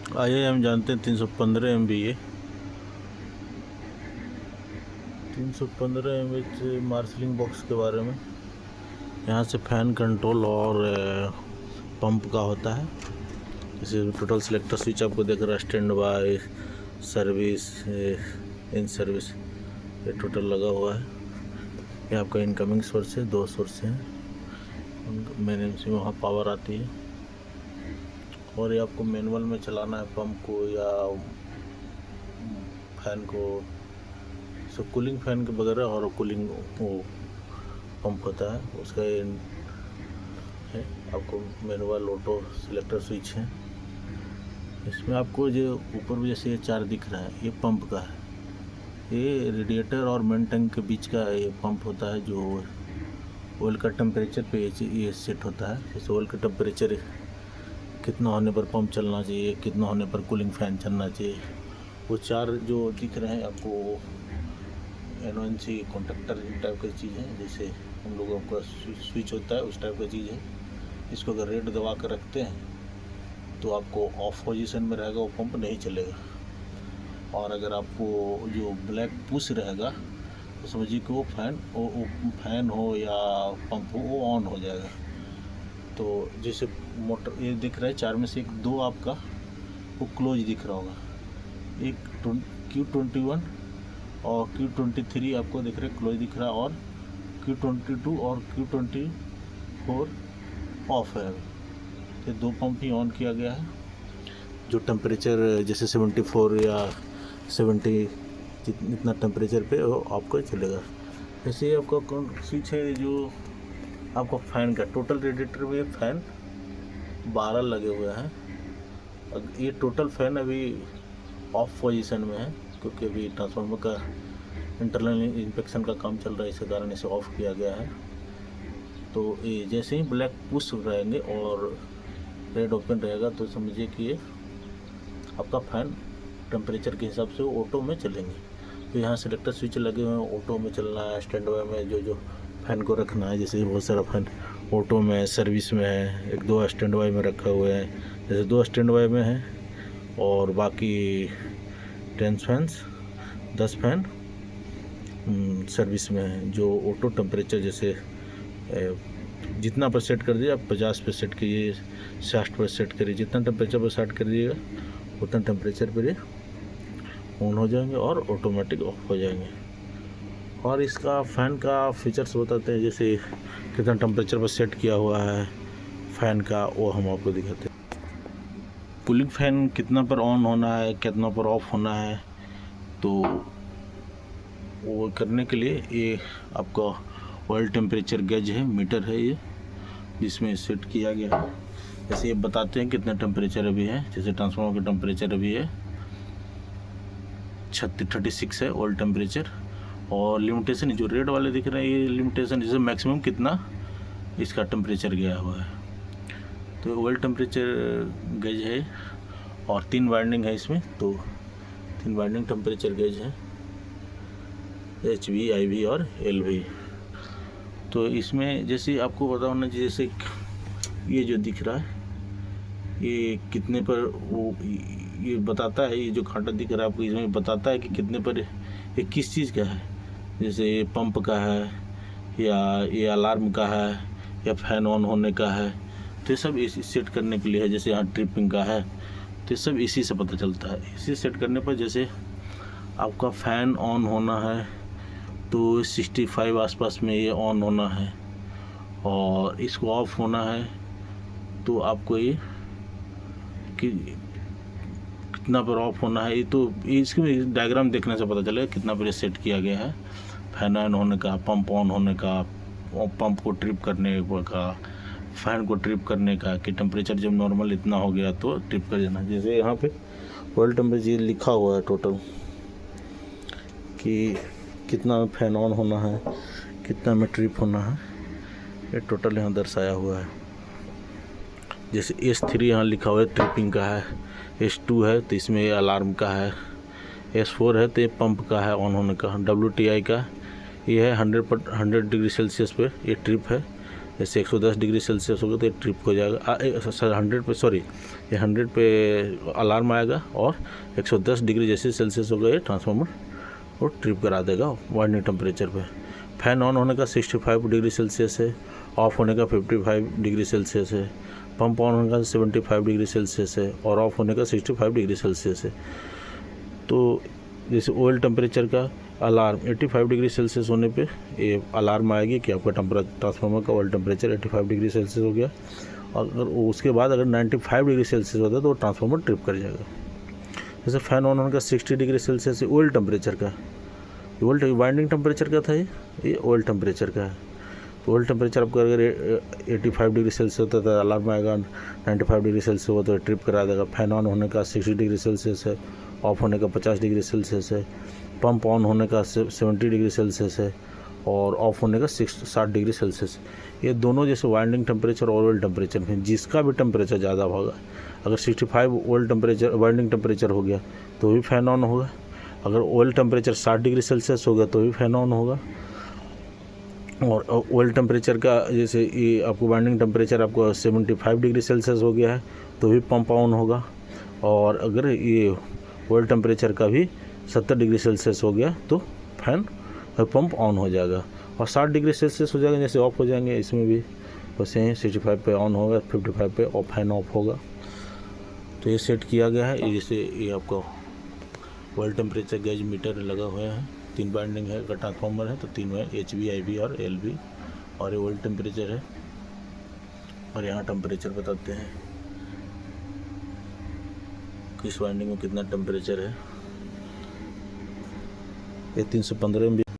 आइए हम जानते हैं 315 MB ये 315 MB मार्शलिंग बॉक्स के बारे में। यहाँ से फ़ैन कंट्रोल और पंप का होता है। जैसे टोटल सिलेक्टर स्विच आपको देख रहा है, stand by, service, in service, ये टोटल लगा हुआ है। ये आपका इनकमिंग सोर्स है, 2 सोर्स हैं। मेन एमसी में वहाँ पावर आती है और ये आपको मैनुअल में चलाना है पंप को या फैन को। सो कूलिंग फैन के बगैर और कूलिंग वो पंप होता है, उसका है आपको मैनुअल ऑटो सिलेक्टर स्विच है। इसमें आपको जो ऊपर में जैसे ये 4 दिख रहा है, ये पंप का है। ये रेडिएटर और मेन टैंक के बीच का ये पंप होता है, जो ऑयल का टेम्परेचर पे ये सेट होता है। जैसे ऑयल का टेम्परेचर कितना होने पर पंप चलना चाहिए, कितना होने पर कूलिंग फैन चलना चाहिए, वो 4 जो दिख रहे हैं आपको एनओएनसी कॉन्टैक्टर टाइप की चीज़ है। जैसे हम लोगों का स्विच होता है उस टाइप की चीज़ है। इसको अगर रेड दबा कर रखते हैं तो आपको ऑफ पोजीशन में रहेगा, वो पंप नहीं चलेगा। और अगर आपको जो ब्लैक पुश रहेगा तो समझिए कि वो फैन हो या पंप हो, वो ऑन हो जाएगा। तो जैसे मोटर ये दिख रहा है 4 में से 2 आपका वो क्लोज दिख रहा होगा। एक Q21 और Q23 आपको दिख रहा है, क्लोज दिख रहा है, और Q22 और Q24 ऑफ है। ये 2 पंप ही ऑन किया गया है। जो टेम्परेचर जैसे 74 या 70 इतना टेम्परेचर पे वो आपको चलेगा। जैसे ये आपका कौन स्विच है, जो आपका फ़ैन का टोटल रेडिएटर में फ़ैन 12 लगे हुए हैं। ये टोटल फ़ैन अभी ऑफ पोजीशन में है, क्योंकि अभी ट्रांसफार्मर का इंटरनल इंस्पेक्शन का काम चल रहा है, इस कारण इसे ऑफ किया गया है। तो ये जैसे ही ब्लैक पुश रहेंगे और रेड ओपन रहेगा तो समझिए कि ये आपका फ़ैन टेम्परेचर के हिसाब से ऑटो में चलेंगे। तो यहाँ सिलेक्टर स्विच लगे हुए हैं, ऑटो में चलना है। स्टैंड बाय में जो फ़ैन को रखना है, जैसे बहुत सारा फ़ैन ऑटो में, सर्विस में है, 1-2 स्टैंड बाय में रखा हुआ है। जैसे 2 स्टैंड बाय में है और बाकी 10 फैंस, 10 फैन सर्विस में है। जो ऑटो टेम्परेचर जैसे जितना पर सेट कर दिए आप, 50 पे सेट कीजिए, 60 पर सेट करिए, जितना टेम्परेचर पर सेट करिएगा उतना टेम्परेचर पर ये ऑन हो जाएंगे और ऑटोमेटिक ऑफ हो जाएंगे। और इसका फ़ैन का फीचर्स बताते हैं, जैसे कितना टेम्परेचर पर सेट किया हुआ है फ़ैन का, वो हम आपको दिखाते हैं। कूलिंग फ़ैन कितना पर ऑन होना है, कितना पर ऑफ होना है, तो वो करने के लिए ये आपका ऑयल टेम्परेचर गेज है, मीटर है ये, जिसमें सेट किया गया है। जैसे ये बताते हैं कितना टेम्परेचर अभी है। जैसे ट्रांसफार्मर का टेम्परेचर अभी है 36 है ऑयल टेम्परेचर। और लिमिटेशन जो रेड वाले दिख रहे हैं, ये लिमिटेशन जैसे मैक्सिमम कितना इसका टेम्परेचर गया हुआ है। तो ऑयल टेम्परेचर गेज है और 3 वाइंडिंग है इसमें, तो 3 वाइंडिंग टेम्परेचर गेज है, HV, IV और LV। तो इसमें जैसे आपको पता होना चाहिए, जैसे ये जो दिख रहा है ये कितने पर वो ये बताता है। ये जो कांटा दिख रहा है आपको, इसमें बताता है कि कितने पर ये किस चीज़ का है। जैसे ये पंप का है या ये अलार्म का है या फैन ऑन होने का है, तो ये सब इसी सेट करने के लिए है। जैसे यहाँ ट्रिपिंग का है, तो ये सब इसी से पता चलता है। इसी सेट करने पर जैसे आपका फ़ैन ऑन होना है तो 65 आसपास में ये ऑन होना है, और इसको ऑफ होना है तो आपको ये कितना पर ऑफ होना है। ये तो इसके डायग्राम देखने से पता चलेगा कितना पर सेट किया गया है। फैन ऑन होने का, पंप ऑन होने का, पंप को ट्रिप करने का, फैन को ट्रिप करने का, कि टेम्परेचर जब नॉर्मल इतना हो गया तो ट्रिप कर देना। जैसे यहाँ पे ऑयल टेम्परेचर लिखा हुआ है टोटल कि कितना फैन ऑन होना है, कितना में ट्रिप होना है, ये टोटल यहाँ दर्शाया हुआ है। जैसे S3 यहाँ लिखा हुआ है ट्रिपिंग का है, S2 है तो इसमें अलार्म का है, S4 है तो ये पंप का है ऑन होने का, WTI का ये है 100 डिग्री सेल्सियस पे ये ट्रिप है, जैसे 110 डिग्री सेल्सियस होगा तो ये ट्रिप हो जाएगा 100 पे, सॉरी ये 100 पे अलार्म आएगा और 110 डिग्री जैसे सेल्सियस होगा ये ट्रांसफार्मर वो ट्रिप करा देगा वाइंडिंग टेम्परेचर पे। फैन ऑन होने का 65 डिग्री सेल्सियस है, ऑफ होने का 55 डिग्री सेल्सियस है, पंप ऑन होने का 75 डिग्री सेल्सियस है और ऑफ होने का 65 डिग्री सेल्सियस है। तो जैसे ऑयल टेम्परेचर का अलार्म 85 डिग्री सेल्सियस होने पे ये अलार्म आएगी कि आपका ट्रांसफार्मर का ऑयल टेम्परेचर 85 डिग्री सेल्सियस हो गया। और अगर उसके बाद अगर 95 डिग्री सेल्सियस होता है तो ट्रांसफार्मर ट्रिप कर जाएगा। जैसे फैन ऑन होने का 60 डिग्री सेल्सियस ऑयल टेम्परेचर का, ऑयल वाइंडिंग टेम्परेचर का था ये ऑयल टेम्परेचर का है। तो ऑयल टेम्परेचर आपका अगर 85 डिग्री सेल्सियस होता है तो अलार्म आएगा, 95 डिग्री सेल्सियस हुआ तो ट्रिप करा देगा। फैन ऑन होने का 60 डिग्री सेल्सियस है, ऑफ होने का 50 डिग्री सेल्सियस है, पंप ऑन होने का 70 डिग्री सेल्सियस है और ऑफ होने का 60 डिग्री सेल्सियस। ये दोनों जैसे वाइंडिंग टेम्परेचर और ऑयल टेम्परेचर में जिसका भी टेम्परेचर ज़्यादा होगा, अगर 65 ऑयल टेम्परेचर वाइंडिंग टेम्परेचर हो गया तो भी फैन ऑन होगा, अगर ऑयल टेम्परेचर 60 डिग्री सेल्सियस होगा तो भी फैन ऑन होगा। और ऑयल टेम्परेचर का जैसे ये आपको वाइंडिंग टेम्परेचर आपको 75 डिग्री सेल्सियस हो गया है तो भी पंप ऑन होगा, और अगर ये ऑयल टेम्परेचर का भी 70 डिग्री सेल्सियस हो गया तो फैन पंप ऑन हो जाएगा। और 60 डिग्री सेल्सियस हो जाएगा जैसे ऑफ हो जाएंगे, इसमें भी बस यहीं 65 पे ऑन होगा, 55 पे ऑफ फैन ऑफ होगा। तो ये सेट किया गया है। जैसे ये आपका ऑयल टेम्परेचर गेज मीटर लगा हुआ है, 3 वाइंडिंग है, अगर ट्रांसफार्मर है तो 3 है, HV, IV और LV। और ये ऑयल टेम्परेचर है और यहाँ टेम्परेचर बताते हैं किस वाइंडिंग में कितना टेम्परेचर है। ये 315 MVA